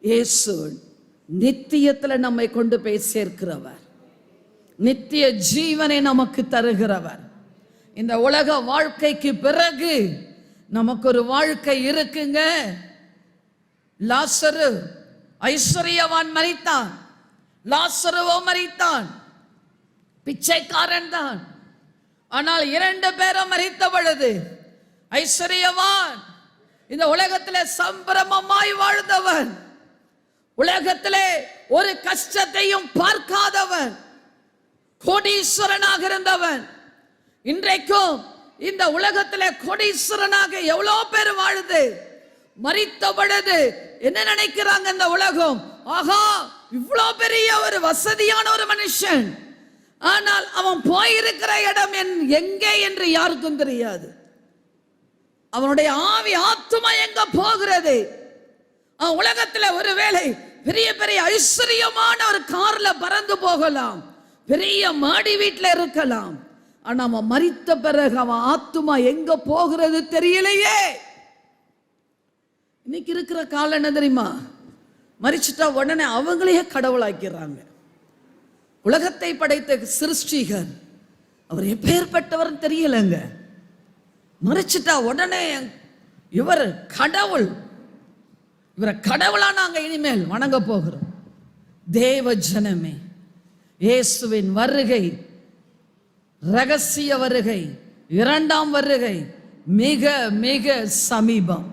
இயேசு நித்தியத்துல நம்மை கொண்டு போய் சேர்க்கிறவர், நித்திய ஜீவனை நமக்கு தருகிறவர். இந்த உலக வாழ்க்கைக்கு பிறகு நமக்கு ஒரு வாழ்க்கை இருக்குங்க. லாசரு ஐஸ்வர்யவான் மரித்தான், லாசருவோ மரித்தான், பிச்சைக்காரன் தான். ஆனால் 2 பேரும் மரித்த பொழுது ஐஸ்வர்யவான் இந்த உலகத்திலே சம்பிரமமாய் வாழ்ந்தவன், உலகத்திலே ஒரு கஷ்டத்தையும் பார்க்காதவன், கோடீஸ்வரனாக இருந்தவன். இன்றைக்கும் இந்த உலகத்திலே கோடீஸ்வரனாக எவ்வளோ பேர் வாழுது. மரித்த பொழுது என்ன நினைக்கிறாங்க இந்த உலகம்? ஆஹா, இவ்வளோ பெரிய ஒரு வசதியான ஒரு மனுஷன், ஆனால் அவன் போயிருக்கிற இடம் எங்கே என்று யாருக்கும் தெரியாது. அவனுடைய ஆவி ஆத்துமா எங்க போகிறது? உலகத்துல ஒருவேளை பெரிய பெரிய ஐஸ்வர்யமான ஒரு கார்ல பறந்து போகலாம், பெரிய மாடி வீட்டுல இருக்கலாம். ஆனா அவன் மரித்த பிறகு அவன் ஆத்துமா எங்க போகிறது தெரியலையே. இன்னைக்கு இருக்கிற காலம் என்ன தெரியுமா? மரிச்சிட்டா உடனே அவங்களையே கடவுளாக்கிறாங்க. உலகத்தை படைத்த சிருஷ்டிகர் அவர் எப்பேற்பட்டவர் தெரியலங்க. மரிச்சிட்டா உடனே இவர் கடவுள், இவரை கடவுளா நாங்க இனிமேல் வணங்க போகிறோம். தேவ ஜனமே, இயேசுவின் வருகை, ரகசிய வருகை, 2ஆம் வருகை மிக மிக சமீபம்.